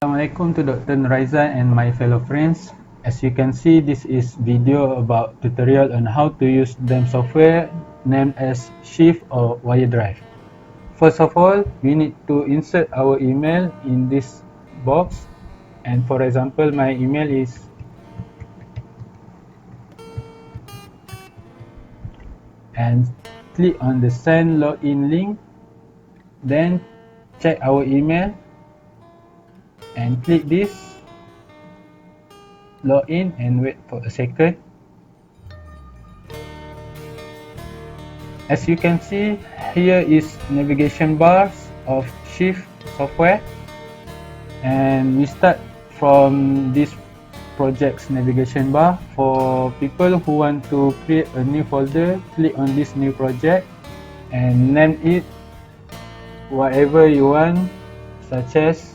Assalamualaikum to Dr. Noraizan and my fellow friends. As you can see, this is video about tutorial on how to use DEM software named as Shift or Wiredrive. First of all, we need to insert our email in this box. And for example, my email is and click on the send login link. Then check our email and click this login and wait for a second. As you can see, here is navigation bars of Shift software, and we start from this project's navigation bar. For people who want to create a new folder, click on this new project and name it whatever you want, such as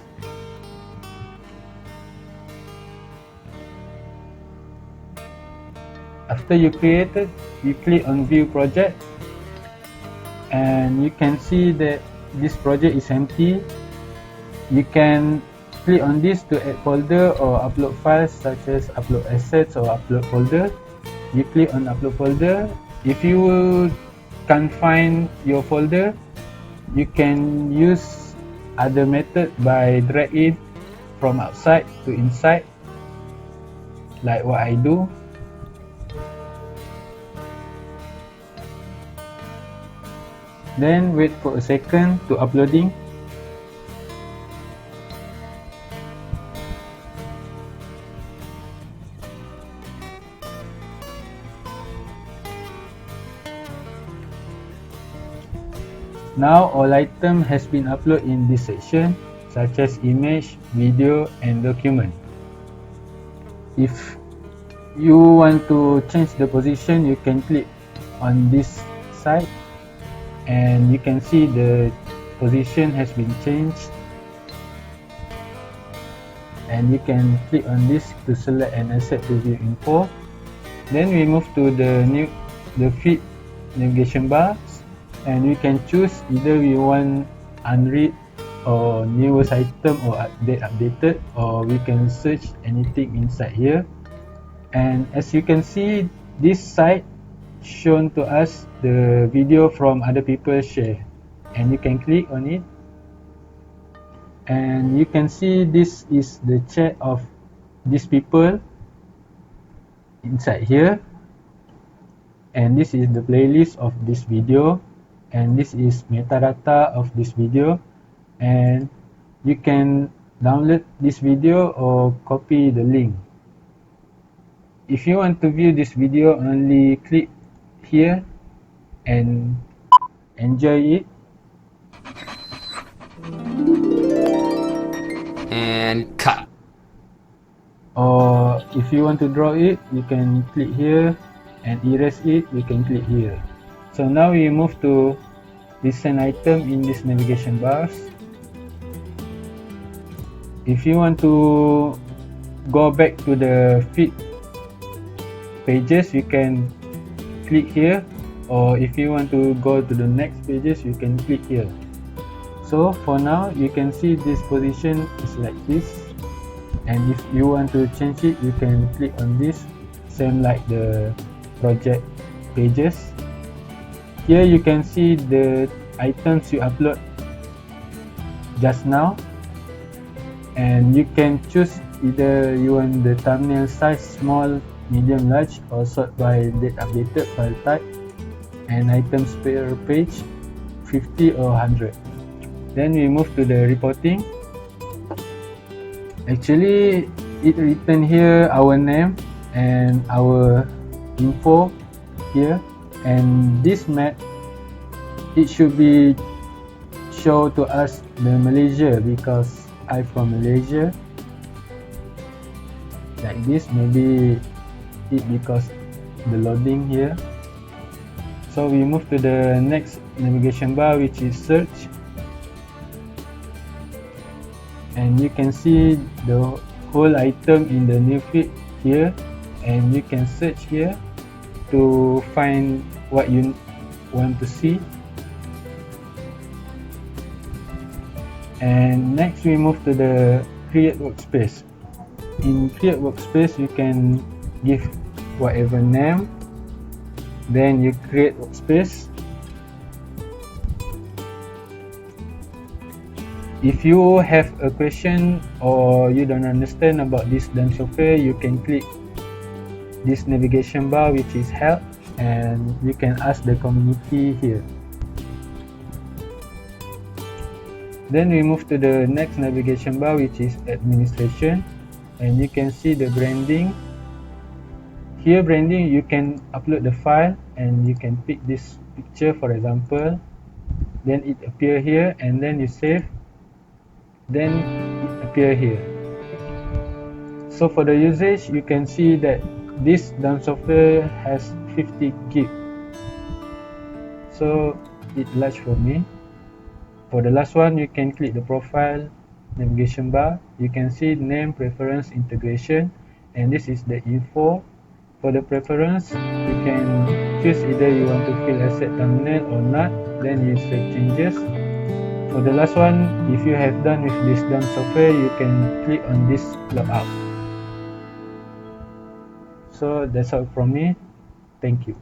after you created, you click on view project and you can see that this project is empty. You can click on this to add folder or upload files, such as upload assets or upload folder. You click on upload folder. If you can't find your folder, you can use other method by drag it from outside to inside, like what I do. Then wait for a second to uploading. Now all item has been uploaded in this section, such as image, video and document. If you want to change the position, you can click on this side and you can see the position has been changed, and you can click on this to select an asset to view info. Then we move to the feed navigation bars, and we can choose either we want unread or newest item or updated, or we can search anything inside here. And as you can see, this site shown to us the video from other people share, and you can click on it and you can see this is the chat of these people inside here, and this is the playlist of this video, and this is metadata of this video, and you can download this video or copy the link. If you want to view this video, only click here and enjoy it. And cut. Or if you want to draw it, you can click here, and erase it, you can click here. So now we move to recent item in this navigation bars. If you want to go back to the feed pages, you can click here, or if you want to go to the next pages, you can click here. So for now, you can see this position is like this, and if you want to change it, you can click on this, same like the project pages. Here you can see the items you upload just now, and you can choose either you want the thumbnail size small, medium, large, or sort by date updated, file type, and items per page 50 or 100. Then we move to the reporting. Actually, it written here our name and our info here, and this map, it should be show to us the Malaysia, because I'm from Malaysia. Like this, maybe it because the loading here. So we move to the next navigation bar, which is search, and you can see the whole item in the new feed here, and you can search here to find what you want to see. And next we move to the create workspace. In create workspace, you can give whatever name, then you create workspace. If you have a question or you don't understand about this done software, you can click this navigation bar, which is help, and you can ask the community here. Then we move to the next navigation bar, which is administration, and you can see the branding. Here branding, you can upload the file and you can pick this picture, for example, then it appear here, and then you save, then it appear here. So for the usage, you can see that this done software has 50 gig, so it's large for me. For the last one, you can click the profile navigation bar. You can see name, preference, integration, and this is the info. For the preference, you can choose either you want to fill asset thumbnail or not, then you save changes. For the last one, if you have done with this done software, you can click on this log out. So that's all from me. Thank you.